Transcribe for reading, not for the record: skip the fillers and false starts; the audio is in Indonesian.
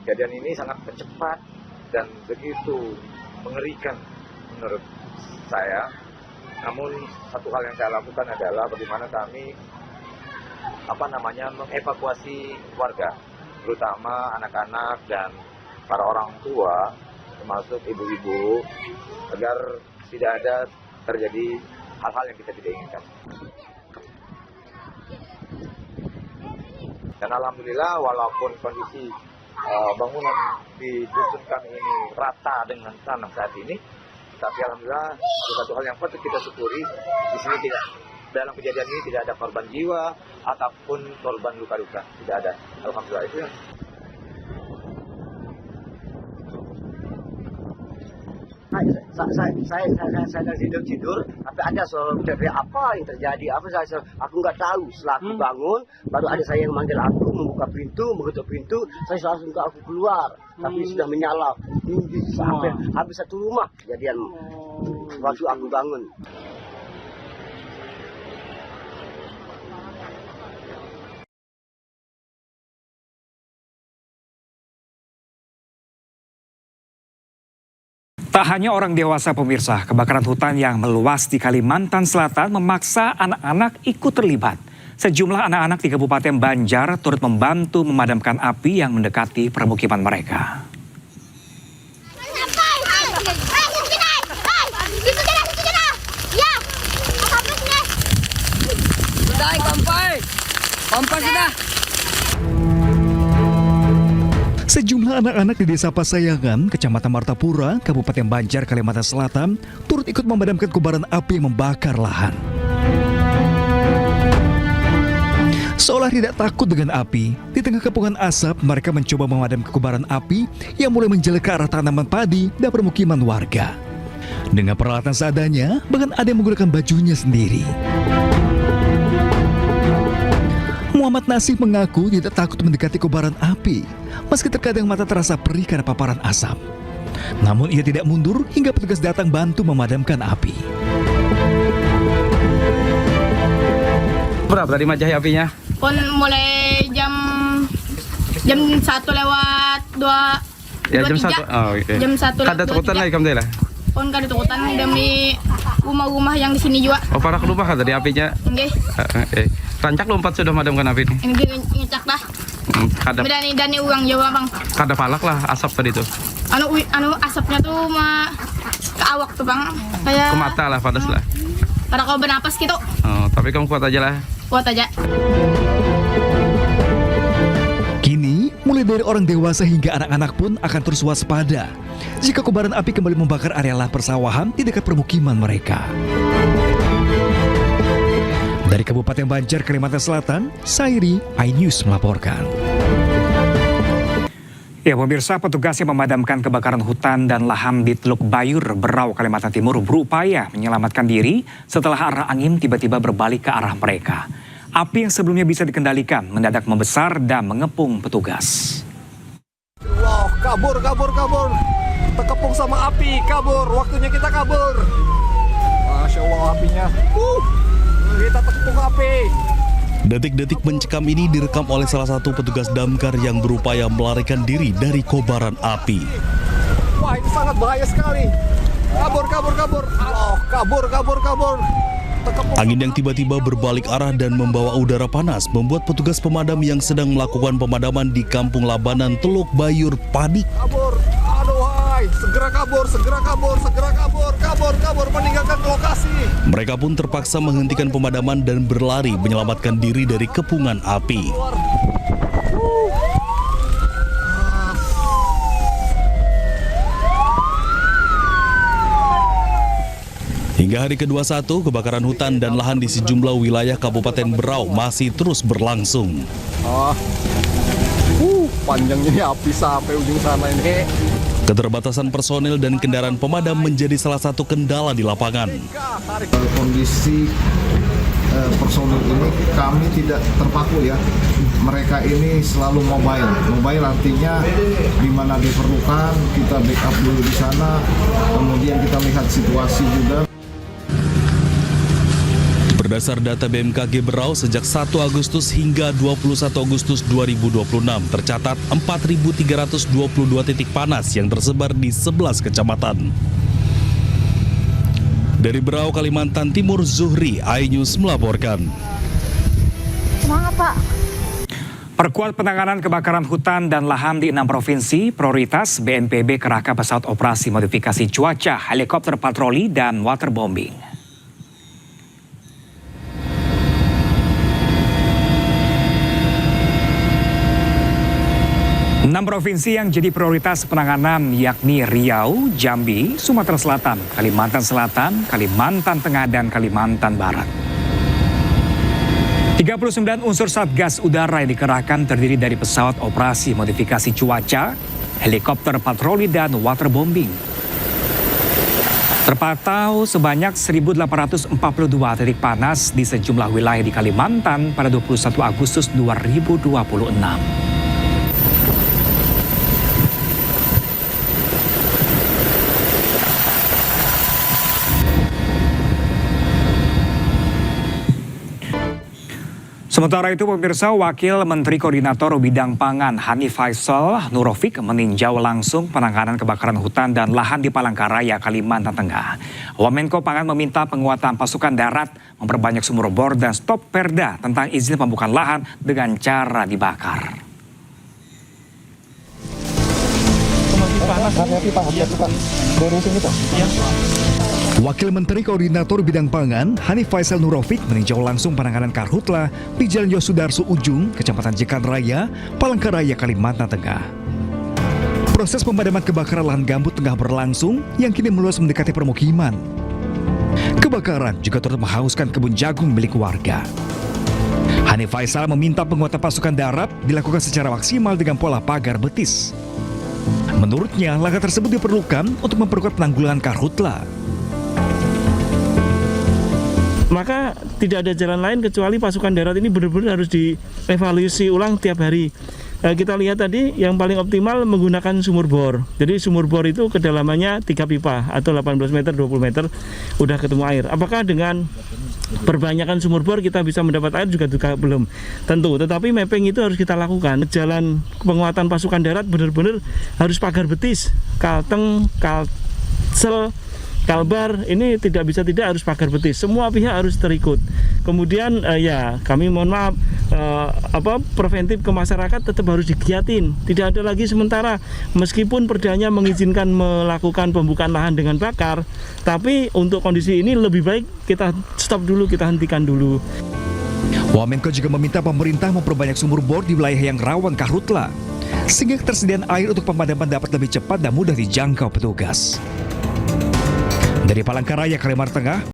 Kejadian ini sangat cepat dan begitu mengerikan menurut saya. Namun satu hal yang saya lakukan adalah bagaimana kami mengevakuasi warga, terutama anak-anak dan para orang tua, termasuk ibu-ibu, agar tidak ada terjadi hal-hal yang kita tidak inginkan. Dan alhamdulillah walaupun kondisi bangunan di dusun kami ini rata dengan tanah saat ini, tapi alhamdulillah satu hal yang patut kita syukuri, di sini dalam kejadian ini tidak ada korban jiwa ataupun korban luka-luka, tidak ada. Alhamdulillah itu ya. Saya tidur, tapi ada suara teriak apa yang terjadi? Aku nggak tahu. Setelah aku bangun, baru ada saya yang manggil aku, membuka pintu, mengetuk pintu. Saya langsung aku keluar, tapi sudah menyala tinggi sampai habis satu rumah kejadian waktu aku bangun. Tak hanya orang dewasa pemirsa, kebakaran hutan yang meluas di Kalimantan Selatan memaksa anak-anak ikut terlibat. Sejumlah anak-anak di Kabupaten Banjar turut membantu memadamkan api yang mendekati permukiman mereka. Sejumlah anak-anak di Desa Pasayangan, Kecamatan Martapura, Kabupaten Banjar, Kalimantan Selatan, turut ikut memadamkan kobaran api yang membakar lahan. Seolah tidak takut dengan api, di tengah kepungan asap, mereka mencoba memadamkan kobaran api yang mulai menjalar ke arah tanaman padi dan permukiman warga. Dengan peralatan seadanya, bahkan ada yang menggunakan bajunya sendiri. Muhammad Nasih mengaku tidak takut mendekati kobaran api, meski terkadang mata terasa perih karena paparan asap. Namun ia tidak mundur hingga petugas datang bantu memadamkan api. Berapa tadi majahi apinya? Pon mulai jam 1 lewat 2. Ya jam 1. Oh, okay. Jam 1 lewat 2. Kada takutan lagi kamu lah. Pon kada takutan demi rumah-rumah yang di sini juga. Oh, parah rumah kan tadi apinya. Nggih. Rancak lompat sudah madamkan api ini. Ini ngecak dah. Kada Dani uang Jawa, Bang. kada palak lah asap tadi tuh. Anu asapnya tuh ke awak tuh, Bang. Kayak Ke mata lah padas lah. Pada kau bernapas gitu. Oh, tapi kamu kuat aja lah. Kuat aja. Kini, mulai dari orang dewasa hingga anak-anak pun akan terus waspada jika kobaran api kembali membakar area lahan persawahan di dekat permukiman mereka. Dari Kabupaten Banjar, Kalimantan Selatan, Sairi, iNews melaporkan. Ya pemirsa, petugas yang memadamkan kebakaran hutan dan lahan di Teluk Bayur, Berau, Kalimantan Timur berupaya menyelamatkan diri setelah arah angin tiba-tiba berbalik ke arah mereka. Api yang sebelumnya bisa dikendalikan mendadak membesar dan mengepung petugas. Wah, kabur. Terkepung sama api, kabur. Waktunya kita kabur. Masya Allah apinya. Kita terkepung api. Detik-detik mencekam ini direkam oleh salah satu petugas damkar yang berupaya melarikan diri dari kobaran api. Wah, ini sangat bahaya sekali. Kabur. Allah, kabur. Angin yang tiba-tiba berbalik arah dan membawa udara panas membuat petugas pemadam yang sedang melakukan pemadaman di Kampung Labanan, Teluk Bayur panik. Kabur. Aduh, hai. Segera kabur, meninggalkan lokasi. Mereka pun terpaksa menghentikan pemadaman dan berlari menyelamatkan diri dari kepungan api. Hingga hari ke-21, kebakaran hutan dan lahan di sejumlah wilayah Kabupaten Berau masih terus berlangsung. Panjangnya api sampai ujung sana ini. Keterbatasan personil dan kendaraan pemadam menjadi salah satu kendala di lapangan. Kondisi personil ini kami tidak terpaku ya. Mereka ini selalu mobile. Mobile artinya di mana diperlukan kita backup dulu di sana. Kemudian kita lihat situasi juga. Berdasar data BMKG Berau, sejak 1 Agustus hingga 21 Agustus 2026 tercatat 4.322 titik panas yang tersebar di 11 kecamatan. Dari Berau, Kalimantan Timur, Zuhri, iNews melaporkan. Semangat, Pak. Perkuat penanganan kebakaran hutan dan lahan di 6 provinsi, prioritas BNPB kerahkan pesawat operasi modifikasi cuaca, helikopter patroli, dan waterbombing. 6 provinsi yang jadi prioritas penanganan yakni Riau, Jambi, Sumatera Selatan, Kalimantan Selatan, Kalimantan Tengah, dan Kalimantan Barat. 39 unsur Satgas Udara yang dikerahkan terdiri dari pesawat operasi modifikasi cuaca, helikopter patroli, dan waterbombing. Terpantau sebanyak 1.842 titik panas di sejumlah wilayah di Kalimantan pada 21 Agustus 2026. Sementara itu, pemirsa, Wakil Menteri Koordinator Bidang Pangan Hanif Faisal Nurofik meninjau langsung penanganan kebakaran hutan dan lahan di Palangkaraya, Kalimantan Tengah. Wamenko Pangan meminta penguatan pasukan darat, memperbanyak sumur bor, dan stop perda tentang izin pembukaan lahan dengan cara dibakar. Wakil Menteri Koordinator Bidang Pangan Hanif Faisal Nurofik meninjau langsung penanganan karhutla di Jalan Yosudarso Ujung, Kecamatan Jekan Raya, Palangkaraya, Kalimantan Tengah. Proses pemadaman kebakaran lahan gambut tengah berlangsung yang kini meluas mendekati permukiman. Kebakaran juga turut menghanguskan kebun jagung milik warga. Hanif Faisal meminta penguatan pasukan darat dilakukan secara maksimal dengan pola pagar betis. Menurutnya, langkah tersebut diperlukan untuk memperkuat penanggulangan karhutla. Maka tidak ada jalan lain kecuali pasukan darat ini benar-benar harus dievaluasi ulang tiap hari. Kita lihat tadi yang paling optimal menggunakan sumur bor. Jadi sumur bor itu kedalamannya 3 pipa atau 18 meter, 20 meter udah ketemu air. Apakah dengan perbanyakan sumur bor kita bisa mendapat air juga belum tentu. Tetapi mapping itu harus kita lakukan. Jalan penguatan pasukan darat benar-benar harus pagar betis, kalteng, kalsel, kalbar, ini tidak harus pagar betis. Semua pihak harus terikut. Kemudian kami mohon maaf, preventif ke masyarakat tetap harus digiatin. Tidak ada lagi sementara, meskipun perdanya mengizinkan melakukan pembukaan lahan dengan bakar, tapi untuk kondisi ini lebih baik kita stop dulu, kita hentikan dulu. Wamenko juga meminta pemerintah memperbanyak sumur bor di wilayah yang rawan karhutla, sehingga ketersediaan air untuk pemadaman dapat lebih cepat dan mudah dijangkau petugas. Dari Palangkaraya, Kalimantan Tengah,